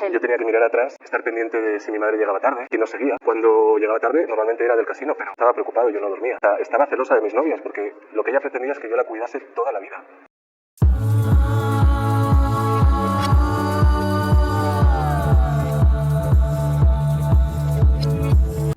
Ángel. Yo tenía que mirar atrás, estar pendiente de si mi madre llegaba tarde, quién nos seguía. Cuando llegaba tarde, normalmente era del casino, pero estaba preocupado, yo no dormía. Estaba celosa de mis novias, porque lo que ella pretendía es que yo la cuidase toda la vida.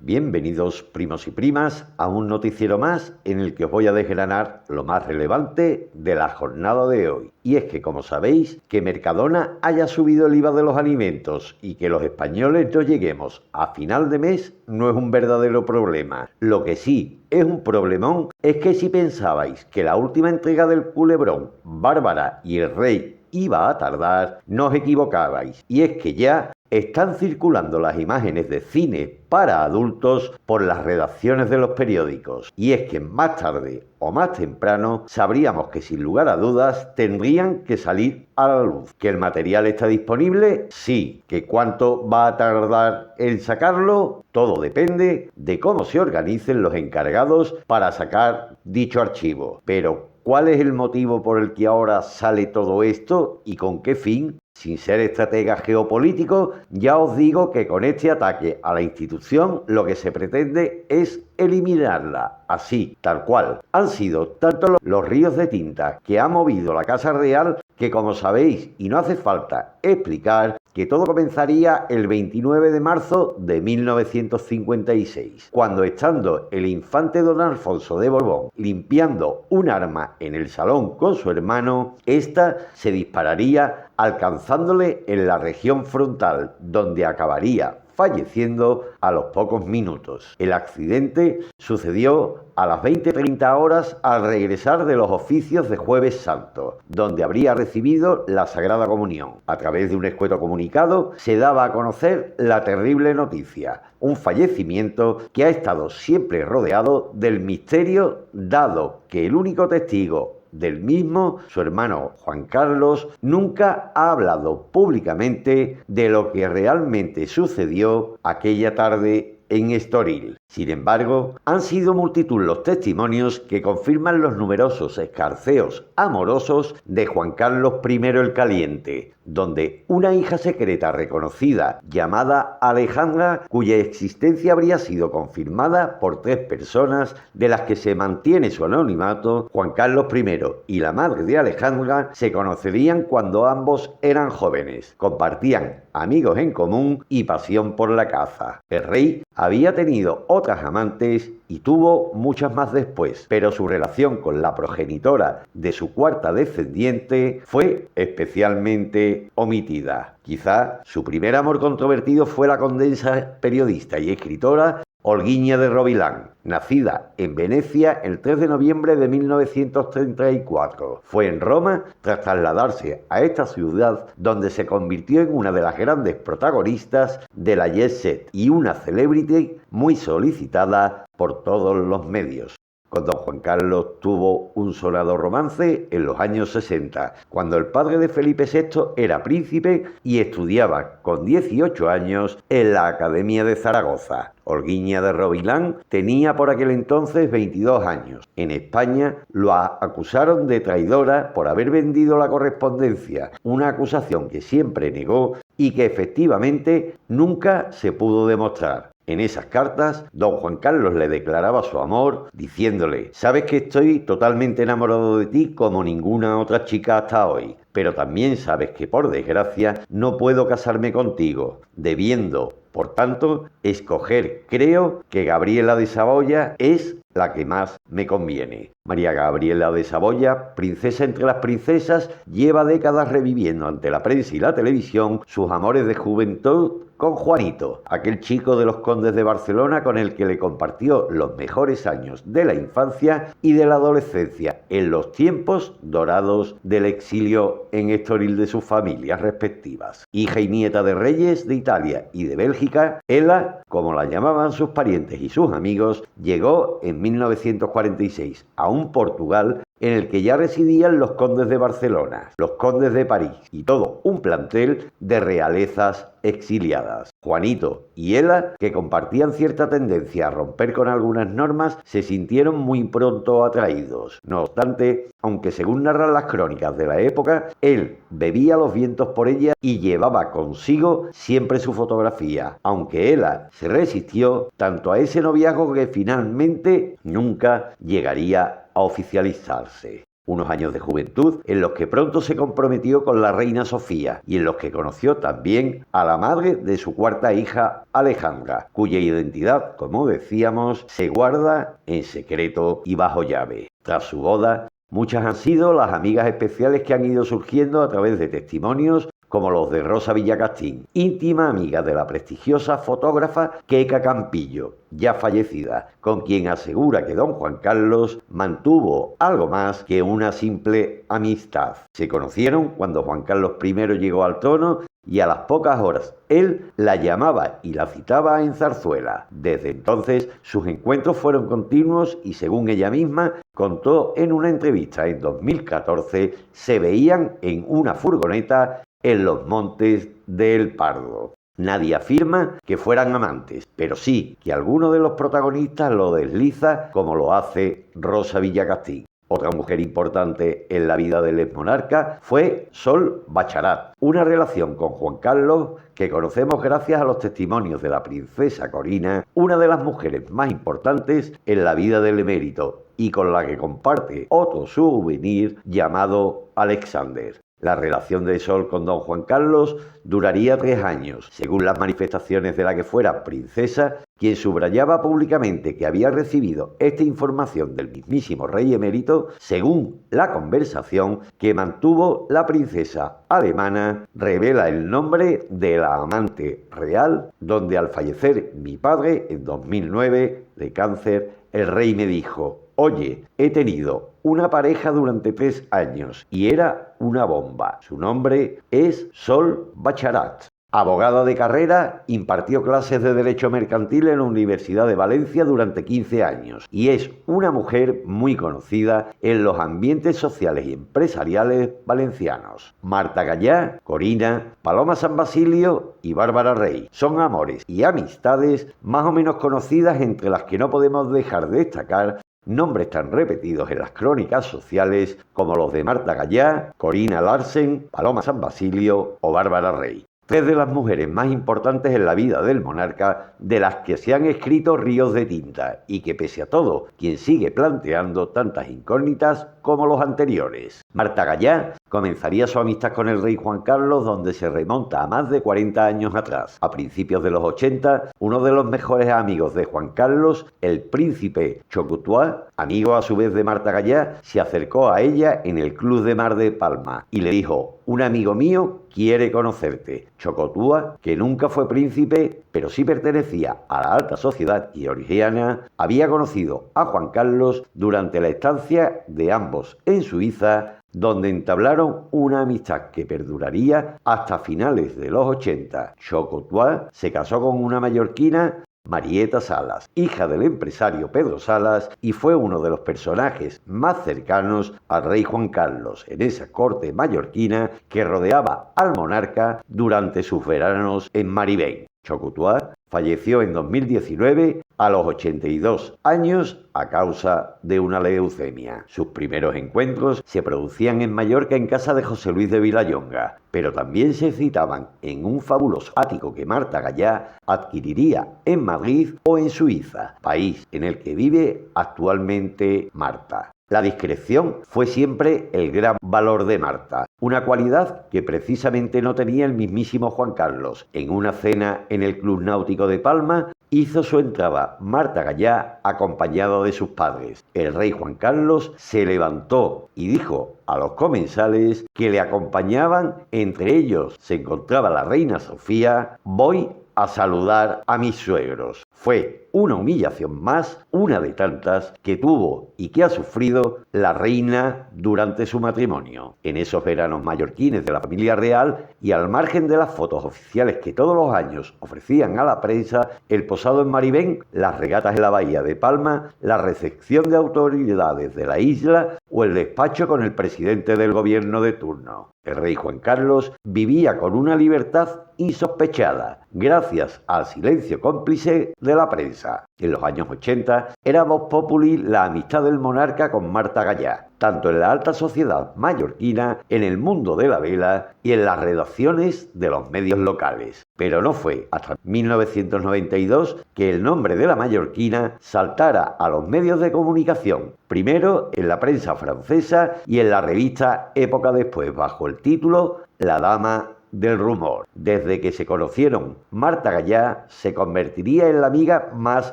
Bienvenidos, primos y primas, a un noticiero más en el que os voy a desgranar lo más relevante de la jornada de hoy. Y es que, como sabéis, que Mercadona haya subido el IVA de los alimentos y que los españoles no lleguemos a final de mes no es un verdadero problema. Lo que sí es un problemón es que si pensabais que la última entrega del Culebrón, Bárbara y el Rey iba a tardar, no os equivocabais. Y es que ya están circulando las imágenes de cine para adultos por las redacciones de los periódicos. Y es que más tarde o más temprano sabríamos que sin lugar a dudas tendrían que salir a la luz. ¿Que el material está disponible? Sí. ¿Que cuánto va a tardar en sacarlo? Todo depende de cómo se organicen los encargados para sacar dicho archivo. Pero ¿cuál es el motivo por el que ahora sale todo esto y con qué fin? Sin ser estratega geopolítico, ya os digo que con este ataque a la institución lo que se pretende es eliminarla, así, tal cual. Han sido tantos los ríos de tinta que ha movido la Casa Real que, como sabéis, y no hace falta explicar, que todo comenzaría el 29 de marzo de 1956, cuando, estando el infante don Alfonso de Borbón limpiando un arma en el salón con su hermano, ésta se dispararía alcanzándole en la región frontal, donde acabaría falleciendo a los pocos minutos. El accidente sucedió a las 20:30 horas al regresar de los oficios de Jueves Santo, donde habría recibido la Sagrada Comunión. A través de un escueto comunicado se daba a conocer la terrible noticia, un fallecimiento que ha estado siempre rodeado del misterio, dado que el único testigo del mismo, su hermano Juan Carlos, nunca ha hablado públicamente de lo que realmente sucedió aquella tarde en Estoril. Sin embargo, han sido multitud los testimonios que confirman los numerosos escarceos amorosos de Juan Carlos I el Caliente, donde una hija secreta reconocida llamada Alejandra, cuya existencia habría sido confirmada por 3 personas de las que se mantiene su anonimato, Juan Carlos I y la madre de Alejandra se conocerían cuando ambos eran jóvenes, compartían amigos en común y pasión por la caza. El rey había tenido otras amantes y tuvo muchas más después, pero su relación con la progenitora de su cuarta descendiente fue especialmente omitida. Quizá su primer amor controvertido fue la condesa, periodista y escritora Olguiña de Rovilán, nacida en Venecia el 3 de noviembre de 1934. Fue en Roma tras trasladarse a esta ciudad donde se convirtió en una de las grandes protagonistas de la jet set y una celebrity muy solicitada por todos los medios. Con don Juan Carlos tuvo un sonado romance en los años 60, cuando el padre de Felipe VI era príncipe y estudiaba con 18 años en la Academia de Zaragoza. Olguiña de Rovilán tenía por aquel entonces 22 años. En España lo acusaron de traidora por haber vendido la correspondencia, una acusación que siempre negó y que efectivamente nunca se pudo demostrar. En esas cartas, don Juan Carlos le declaraba su amor, diciéndole: «Sabes que estoy totalmente enamorado de ti como ninguna otra chica hasta hoy, pero también sabes que, por desgracia, no puedo casarme contigo, debiendo, por tanto, escoger, creo que Gabriela de Saboya es la que más me conviene». María Gabriela de Saboya, princesa entre las princesas, lleva décadas reviviendo ante la prensa y la televisión sus amores de juventud con Juanito, aquel chico de los Condes de Barcelona con el que le compartió los mejores años de la infancia y de la adolescencia en los tiempos dorados del exilio en Estoril de sus familias respectivas. Hija y nieta de reyes de Italia y de Bélgica, ella, como la llamaban sus parientes y sus amigos, llegó en 1946 a un Portugal en el que ya residían los condes de Barcelona, los condes de París y todo un plantel de realezas exiliadas. Juanito y Ela, que compartían cierta tendencia a romper con algunas normas, se sintieron muy pronto atraídos. No obstante, aunque según narran las crónicas de la época, él bebía los vientos por ella y llevaba consigo siempre su fotografía, aunque Ela se resistió tanto a ese noviazgo que finalmente nunca llegaría a oficializarse. Unos años de juventud en los que pronto se comprometió con la reina Sofía y en los que conoció también a la madre de su cuarta hija, Alejandra, cuya identidad, como decíamos, se guarda en secreto y bajo llave. Tras su boda, muchas han sido las amigas especiales que han ido surgiendo a través de testimonios como los de Rosa Villacastín, íntima amiga de la prestigiosa fotógrafa Queca Campillo, ya fallecida, con quien asegura que don Juan Carlos mantuvo algo más que una simple amistad. Se conocieron cuando Juan Carlos I llegó al trono y a las pocas horas él la llamaba y la citaba en Zarzuela. Desde entonces sus encuentros fueron continuos y, según ella misma contó en una entrevista en 2014, se veían en una furgoneta en los montes del Pardo. Nadie afirma que fueran amantes, pero sí que alguno de los protagonistas lo desliza como lo hace Rosa Villacastín. Otra mujer importante en la vida del exmonarca fue Sol Bacharat, una relación con Juan Carlos que conocemos gracias a los testimonios de la princesa Corina, una de las mujeres más importantes en la vida del emérito y con la que comparte otro souvenir llamado Alexander. La relación de Sol con don Juan Carlos duraría 3 años, según las manifestaciones de la que fuera princesa, quien subrayaba públicamente que había recibido esta información del mismísimo rey emérito, según la conversación que mantuvo la princesa alemana, revela el nombre de la amante real, donde al fallecer mi padre en 2009 de cáncer, el rey me dijo: oye, he tenido una pareja durante 3 años y era una bomba. Su nombre es Sol Bacharat. Abogada de carrera, impartió clases de Derecho Mercantil en la Universidad de Valencia durante 15 años y es una mujer muy conocida en los ambientes sociales y empresariales valencianos. Marta Gallá, Corina, Paloma San Basilio y Bárbara Rey son amores y amistades más o menos conocidas, entre las que no podemos dejar de destacar nombres tan repetidos en las crónicas sociales como los de Marta Gallá, Corina Larsen, Paloma San Basilio o Bárbara Rey. 3 de las mujeres más importantes en la vida del monarca, de las que se han escrito ríos de tinta y que, pese a todo, quien sigue planteando tantas incógnitas como los anteriores. Marta Gallá comenzaría su amistad con el rey Juan Carlos, donde se remonta a más de 40 años atrás. A principios de los 80, uno de los mejores amigos de Juan Carlos, el príncipe Chocutuá, amigo a su vez de Marta Gallá, se acercó a ella en el Club de Mar de Palma y le dijo: un amigo mío quiere conocerte. Chocotua, que nunca fue príncipe, pero sí pertenecía a la alta sociedad georgiana, había conocido a Juan Carlos durante la estancia de ambos en Suiza, donde entablaron una amistad que perduraría hasta finales de los 80. Chocotua se casó con una mallorquina, Marieta Salas, hija del empresario Pedro Salas, y fue uno de los personajes más cercanos al rey Juan Carlos en esa corte mallorquina que rodeaba al monarca durante sus veranos en Maribén. Chocutuá falleció en 2019 a los 82 años a causa de una leucemia. Sus primeros encuentros se producían en Mallorca en casa de José Luis de Vilallonga, pero también se citaban en un fabuloso ático que Marta Gallá adquiriría en Madrid o en Suiza, país en el que vive actualmente Marta. La discreción fue siempre el gran valor de Marta, una cualidad que precisamente no tenía el mismísimo Juan Carlos. En una cena en el Club Náutico de Palma hizo su entrada Marta Gallá acompañado de sus padres. El rey Juan Carlos se levantó y dijo a los comensales que le acompañaban, entre ellos se encontraba la reina Sofía: voy a saludar a mis suegros. Fue una humillación más, una de tantas que tuvo y que ha sufrido la reina durante su matrimonio. En esos veranos mallorquines de la familia real y al margen de las fotos oficiales que todos los años ofrecían a la prensa, el posado en Maribén, las regatas en la bahía de Palma, la recepción de autoridades de la isla o el despacho con el presidente del gobierno de turno. El rey Juan Carlos vivía con una libertad insospechada, gracias al silencio cómplice de la prensa. En los años 80 era vox populi la amistad del monarca con Marta Gallá, tanto en la alta sociedad mallorquina, en el mundo de la vela y en las redacciones de los medios locales. Pero no fue hasta 1992 que el nombre de la mallorquina saltara a los medios de comunicación, primero en la prensa francesa y en la revista Época después, bajo el título La Dama del Rumor. Desde que se conocieron, Marta Gallá se convertiría en la amiga más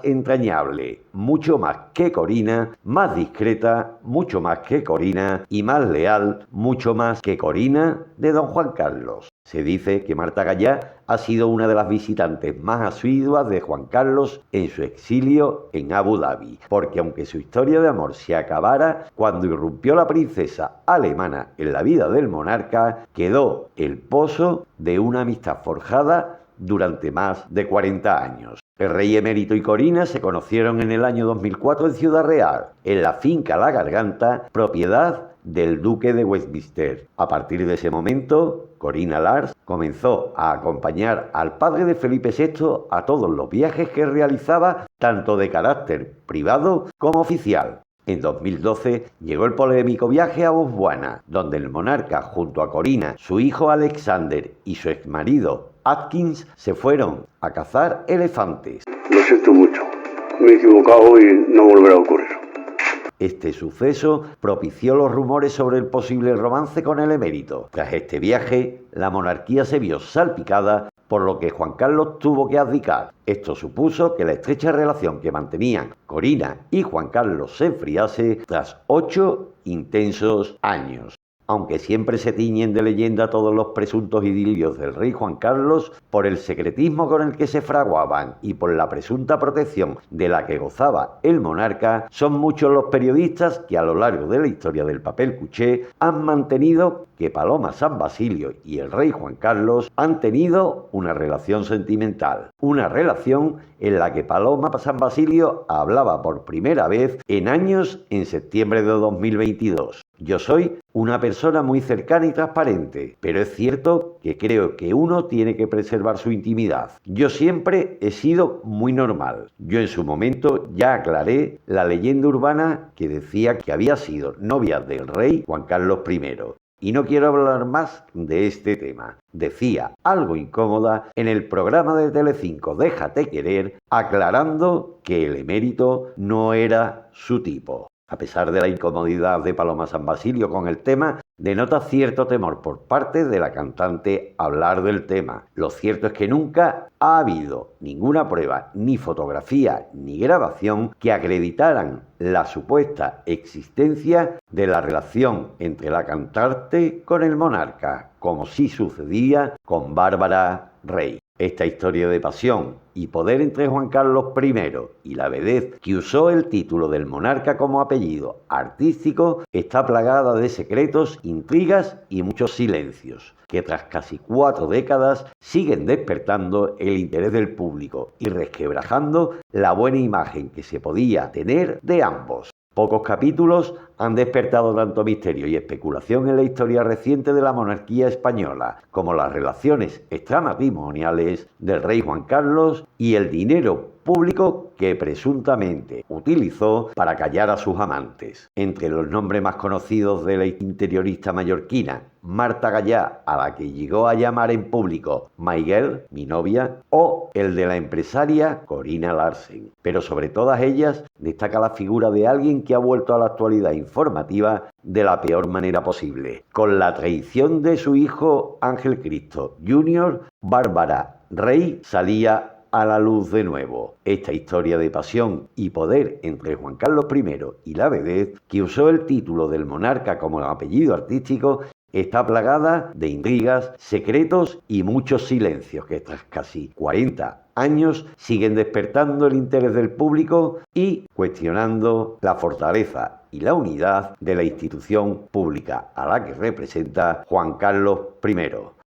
entrañable, mucho más que Corina, más discreta, mucho más que Corina y más leal, mucho más que Corina de don Juan Carlos. Se dice que Marta Gallá ha sido una de las visitantes más asiduas de Juan Carlos en su exilio en Abu Dhabi, porque aunque su historia de amor se acabara cuando irrumpió la princesa alemana en la vida del monarca, quedó el pozo de una amistad forjada durante más de 40 años. El rey emérito y Corina se conocieron en el año 2004 en Ciudad Real, en la finca La Garganta, propiedad del duque de Westminster. A partir de ese momento, Corina Lars comenzó a acompañar al padre de Felipe VI a todos los viajes que realizaba, tanto de carácter privado como oficial. En 2012 llegó el polémico viaje a Botswana, donde el monarca, junto a Corina, su hijo Alexander y su exmarido Atkins, se fueron a cazar elefantes. Lo siento mucho, me he equivocado y no volverá a ocurrir. Este suceso propició los rumores sobre el posible romance con el emérito. Tras este viaje, la monarquía se vio salpicada, por lo que Juan Carlos tuvo que abdicar. Esto supuso que la estrecha relación que mantenían Corina y Juan Carlos se enfriase tras 8 intensos años. Aunque siempre se tiñen de leyenda todos los presuntos idilios del rey Juan Carlos, por el secretismo con el que se fraguaban y por la presunta protección de la que gozaba el monarca, son muchos los periodistas que a lo largo de la historia del papel cuché han mantenido que Paloma San Basilio y el rey Juan Carlos han tenido una relación sentimental. Una relación en la que Paloma San Basilio hablaba por primera vez en años en septiembre de 2022. Yo soy una persona muy cercana y transparente, pero es cierto que creo que uno tiene que preservar su intimidad. Yo siempre he sido muy normal. Yo en su momento ya aclaré la leyenda urbana que decía que había sido novia del rey Juan Carlos I. Y no quiero hablar más de este tema. Decía, algo incómoda, en el programa de Telecinco Déjate Querer, aclarando que el emérito no era su tipo. A pesar de la incomodidad de Paloma San Basilio con el tema, denota cierto temor por parte de la cantante hablar del tema. Lo cierto es que nunca ha habido ninguna prueba, ni fotografía, ni grabación que acreditaran la supuesta existencia de la relación entre la cantante con el monarca, como sí sucedía con Bárbara Rey. Esta historia de pasión y poder entre Juan Carlos I y la vedette que usó el título del monarca como apellido artístico está plagada de secretos, intrigas y muchos silencios, que tras casi 4 décadas siguen despertando el interés del público y resquebrajando la buena imagen que se podía tener de ambos. Pocos capítulos han despertado tanto misterio y especulación en la historia reciente de la monarquía española, como las relaciones extramatrimoniales del rey Juan Carlos y el dinero público que presuntamente utilizó para callar a sus amantes. Entre los nombres más conocidos de la interiorista mallorquina, Marta Gallá, a la que llegó a llamar en público My Girl, mi novia, o el de la empresaria Corina Larsen. Pero sobre todas ellas destaca la figura de alguien que ha vuelto a la actualidad informativa de la peor manera posible. Con la traición de su hijo Ángel Cristo Jr., Bárbara Rey salía a la luz de nuevo. Esta historia de pasión y poder entre Juan Carlos I y la vedette, que usó el título del monarca como apellido artístico, está plagada de intrigas, secretos y muchos silencios que tras casi 40 años siguen despertando el interés del público y cuestionando la fortaleza y la unidad de la institución pública a la que representa Juan Carlos I.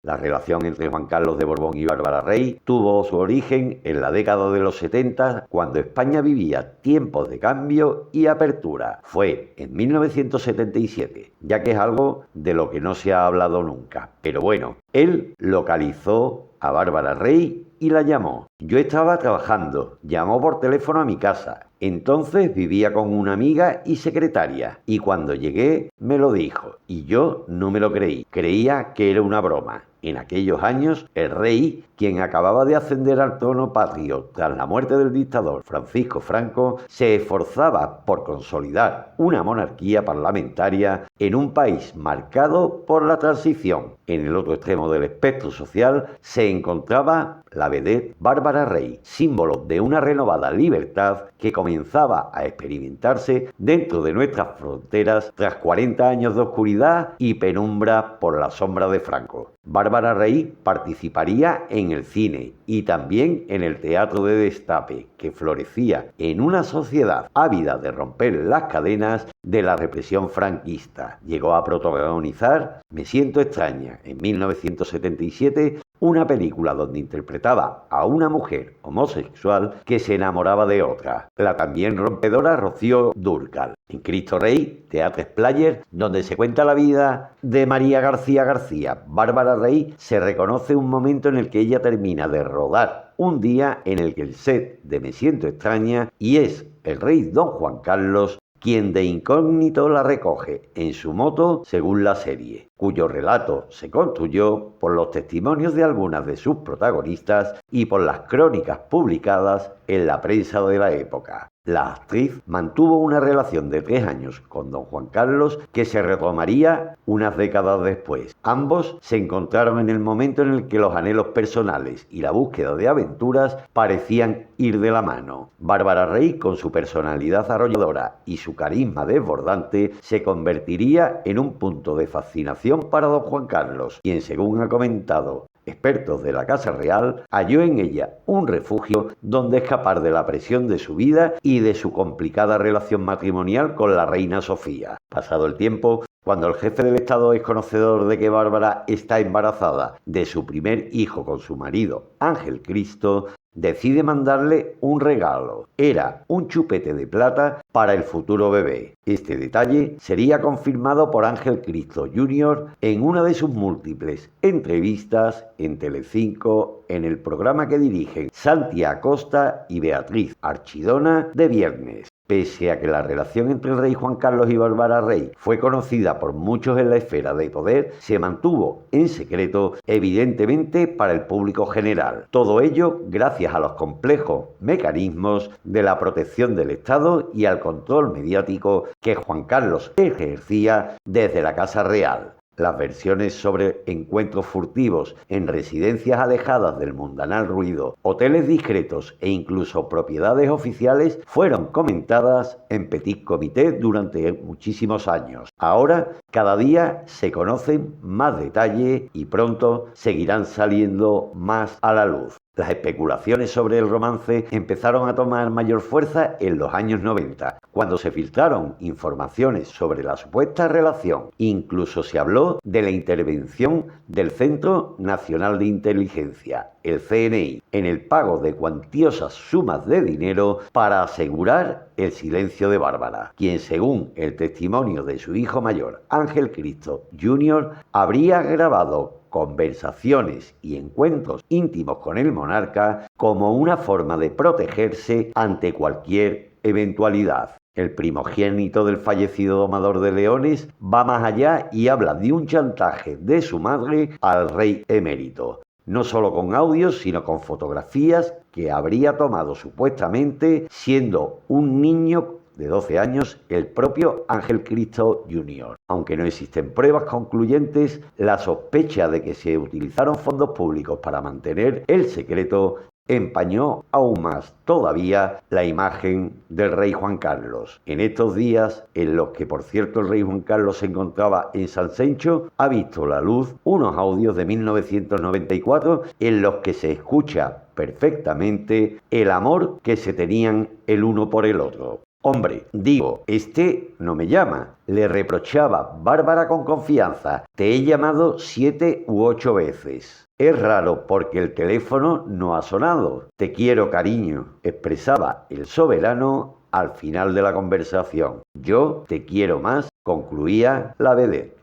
La relación entre Juan Carlos de Borbón y Bárbara Rey tuvo su origen en la década de los 70, cuando España vivía tiempos de cambio y apertura. Fue en 1977, ya que es algo de lo que no se ha hablado nunca. Pero bueno, él localizó a Bárbara Rey y la llamó. Yo estaba trabajando, llamó por teléfono a mi casa. Entonces vivía con una amiga y secretaria, y cuando llegué me lo dijo, y yo no me lo creí, creía que era una broma. En aquellos años, el rey, quien acababa de ascender al trono patrio tras la muerte del dictador Francisco Franco, se esforzaba por consolidar una monarquía parlamentaria en un país marcado por la transición. En el otro extremo del espectro social se encontraba la vedette Bárbara Rey, símbolo de una renovada libertad que comenzaba a experimentarse dentro de nuestras fronteras tras 40 años de oscuridad y penumbra por la sombra de Franco. Bárbara Rey participaría en el cine y también en el teatro de destape, que florecía en una sociedad ávida de romper las cadenas de la represión franquista. Llegó a protagonizar Me siento extraña en 1977, una película donde interpretaba a una mujer homosexual que se enamoraba de otra, la también rompedora Rocío Dúrcal. En Cristo Rey, Teatre Player, donde se cuenta la vida de María García García, Bárbara Rey se reconoce un momento en el que ella termina de rodar un día en el que el set de Me siento extraña y es el rey don Juan Carlos quien de incógnito la recoge en su moto según la serie, cuyo relato se construyó por los testimonios de algunas de sus protagonistas y por las crónicas publicadas en la prensa de la época. La actriz mantuvo una relación de 3 años con don Juan Carlos que se retomaría unas décadas después. Ambos se encontraron en el momento en el que los anhelos personales y la búsqueda de aventuras parecían ir de la mano. Bárbara Rey, con su personalidad arrolladora y su carisma desbordante, se convertiría en un punto de fascinación para don Juan Carlos, quien, según ha comentado expertos de la Casa Real, halló en ella un refugio donde escapar de la presión de su vida y de su complicada relación matrimonial con la reina Sofía. Pasado el tiempo, cuando el jefe del Estado es conocedor de que Bárbara está embarazada de su primer hijo con su marido, Ángel Cristo, decide mandarle un regalo. Era un chupete de plata para el futuro bebé. Este detalle sería confirmado por Ángel Cristo Jr. en una de sus múltiples entrevistas en Telecinco en el programa que dirigen Santi Acosta y Beatriz Archidona de viernes. Pese a que la relación entre el rey Juan Carlos y Bárbara Rey fue conocida por muchos en la esfera de poder, se mantuvo en secreto, evidentemente para el público general. Todo ello gracias a los complejos mecanismos de la protección del Estado y al control mediático que Juan Carlos ejercía desde la Casa Real. Las versiones sobre encuentros furtivos en residencias alejadas del mundanal ruido, hoteles discretos e incluso propiedades oficiales fueron comentadas en petit comité durante muchísimos años. Ahora, cada día se conocen más detalles y pronto seguirán saliendo más a la luz. Las especulaciones sobre el romance empezaron a tomar mayor fuerza en los años 90, cuando se filtraron informaciones sobre la supuesta relación. Incluso se habló de la intervención del Centro Nacional de Inteligencia, el CNI, en el pago de cuantiosas sumas de dinero para asegurar el silencio de Bárbara, quien, según el testimonio de su hijo mayor, Ángel Cristo Jr., habría grabado conversaciones y encuentros íntimos con el monarca como una forma de protegerse ante cualquier eventualidad. El primogénito del fallecido domador de leones va más allá y habla de un chantaje de su madre al rey emérito, no solo con audios, sino con fotografías que habría tomado supuestamente siendo un niño de 12 años el propio Ángel Cristo Jr. Aunque no existen pruebas concluyentes, la sospecha de que se utilizaron fondos públicos para mantener el secreto empañó aún más todavía la imagen del rey Juan Carlos. En estos días, en los que por cierto el rey Juan Carlos se encontraba en San Cencho, ha visto la luz unos audios de 1994 en los que se escucha perfectamente el amor que se tenían el uno por el otro. Hombre, digo, este no me llama. Le reprochaba Bárbara con confianza. Te he llamado 7 u 8 veces. Es raro porque el teléfono no ha sonado. Te quiero, cariño, expresaba el soberano al final de la conversación. Yo te quiero más, concluía la vedette.